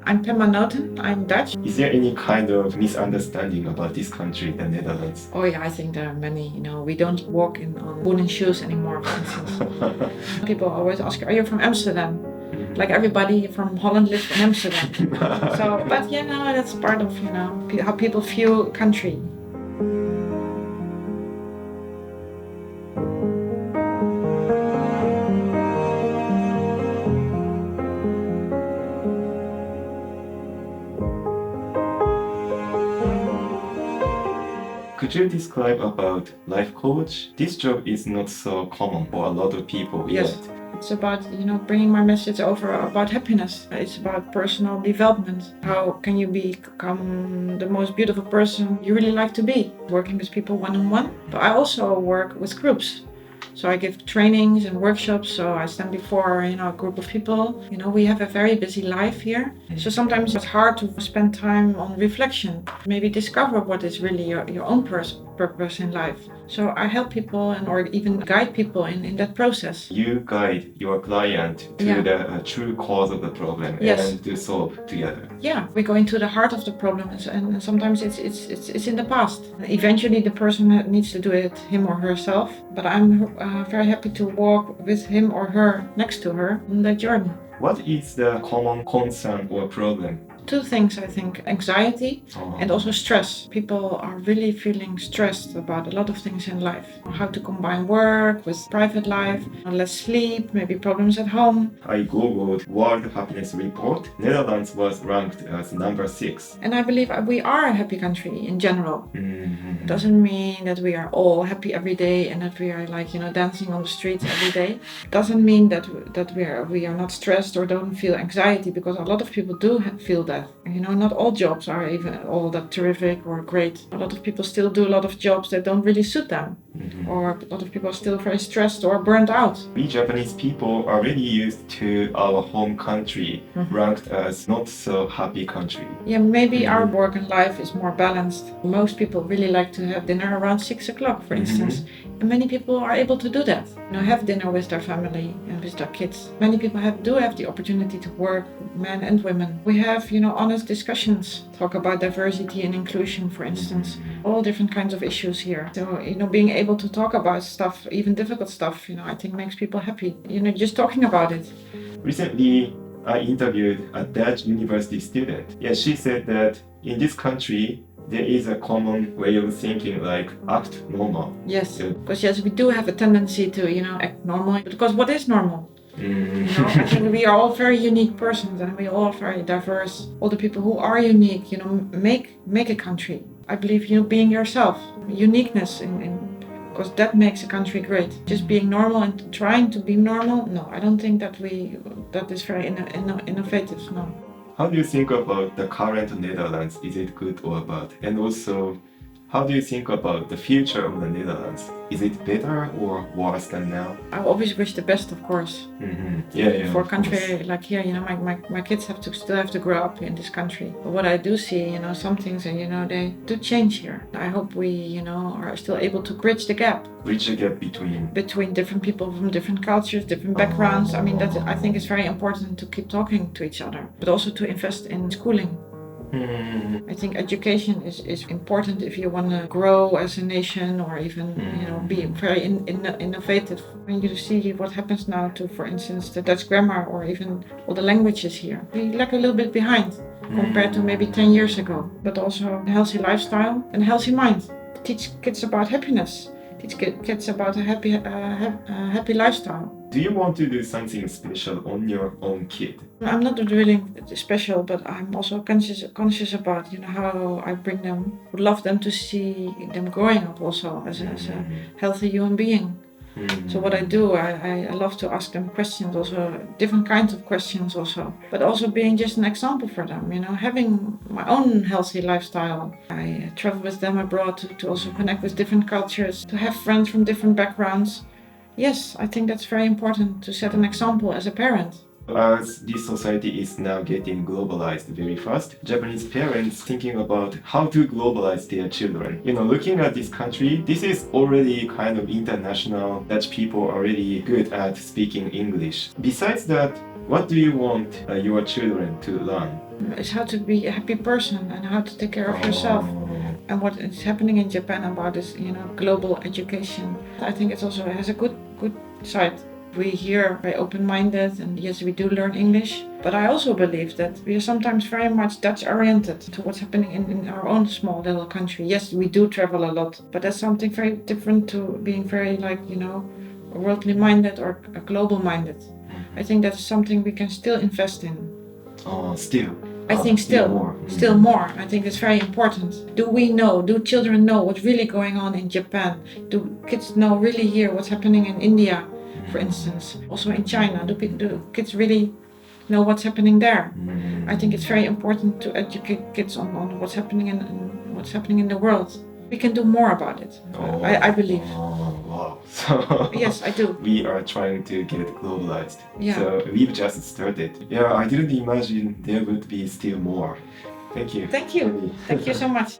I'm Pema, I'm Dutch. Is there any kind of misunderstanding about this country, the Netherlands? Oh yeah, I think there are many. We don't walk on wooden shoes anymore, for instance. People always ask, are you from Amsterdam? Like everybody from Holland lives in Amsterdam. But that's part of, how people view country. Could you describe about life coach? This job is not so common for a lot of people yet. It's about, bringing my message over about happiness. It's about personal development. How can you become the most beautiful person you really like to be? Working with people one-on-one. But I also work with groups. So I give trainings and workshops, so I stand before, a group of people. We have a very busy life here. So sometimes it's hard to spend time on reflection. Maybe discover what is really your own purpose in life. So I help people or even guide people in that process. You guide your client to the true cause of the problem and to solve together. Yeah, we go into the heart of the problem, and sometimes it's in the past. Eventually the person needs to do it him or herself, but I'm very happy to walk with him or her next to her on that journey. What is the common concern or problem? Two things, I think: anxiety and also stress. People are really feeling stressed about a lot of things in life. How to combine work with private life, less sleep, maybe problems at home. I googled World Happiness Report. Netherlands was ranked as number 6. And I believe we are a happy country in general. It doesn't mean that we are all happy every day and that we are dancing on the streets every day. It doesn't mean that we are not stressed or don't feel anxiety, because a lot of people do feel that. Not all jobs are even all that terrific or great. A lot of people still do a lot of jobs that don't really suit them. Or a lot of people are still very stressed or burnt out. We Japanese people are really used to our home country, ranked as not so happy country. Yeah, maybe our work and life is more balanced. Most people really like to have dinner around 6 o'clock, for instance. And many people are able to do that. Have dinner with their family and with their kids. Many people do have the opportunity to work, men and women. We have, honest discussions, talk about diversity and inclusion, for instance. All different kinds of issues here. So, being able to talk about stuff, even difficult stuff, I think makes people happy. Just talking about it. Recently, I interviewed a Dutch university student. Yeah, she said that in this country, there is a common way of thinking, like act normal. Yes, because we do have a tendency to, act normal. Because what is normal? I think we are all very unique persons, and we all are very diverse. All the people who are unique, make a country. I believe, being yourself, uniqueness because that makes a country great. Just being normal and trying to be normal, no, I don't think that is very innovative, no. How do you think about the current Netherlands? Is it good or bad? And also, how do you think about the future of the Netherlands? Is it better or worse than now? I always wish the best, of course. For a country like here, my kids still have to grow up in this country. But what I do see, some things, they do change here. I hope we, are still able to bridge the gap. Bridge the gap between different people from different cultures, different backgrounds. I mean, I think it's very important to keep talking to each other, but also to invest in schooling. I think education is important if you want to grow as a nation, or even be very innovative. When you see what happens now to, for instance, the Dutch grammar or even all the languages here, we lag a little bit behind compared to maybe 10 years ago. But also a healthy lifestyle and a healthy mind. Teach kids about happiness. Teach kids about a happy lifestyle. Do you want to do something special on your own kid? I'm not really special, but I'm also conscious about how I bring them. Would love them to see them growing up also as a healthy human being. So what I do, I love to ask them questions, also different kinds of questions also, but also being just an example for them, having my own healthy lifestyle. I travel with them abroad to also connect with different cultures, to have friends from different backgrounds. Yes, I think that's very important to set an example as a parent. As this society is now getting globalized very fast, Japanese parents thinking about how to globalize their children. Looking at this country, this is already kind of international. Dutch people are already good at speaking English. Besides that, What do you want your children to learn? It's how to be a happy person and how to take care of yourself. And what is happening in Japan about this, global education. I think it also has a good side. We here very open-minded, and yes, we do learn English. But I also believe that we are sometimes very much Dutch-oriented to what's happening in our own small little country. Yes, we do travel a lot, but that's something very different to being very worldly-minded or global-minded. I think that's something we can still invest in. Still? I think still more. I think it's very important. Do children know what's really going on in Japan? Do kids know really here what's happening in India, for instance? Also in China, do kids really know what's happening there? I think it's very important to educate kids on what's happening in the world. We can do more about it. I believe. Wow. So yes, I do. We are trying to get globalized. Yeah. So we've just started. Yeah, I didn't imagine there would be still more. Thank you. Thank you. Thank you so much.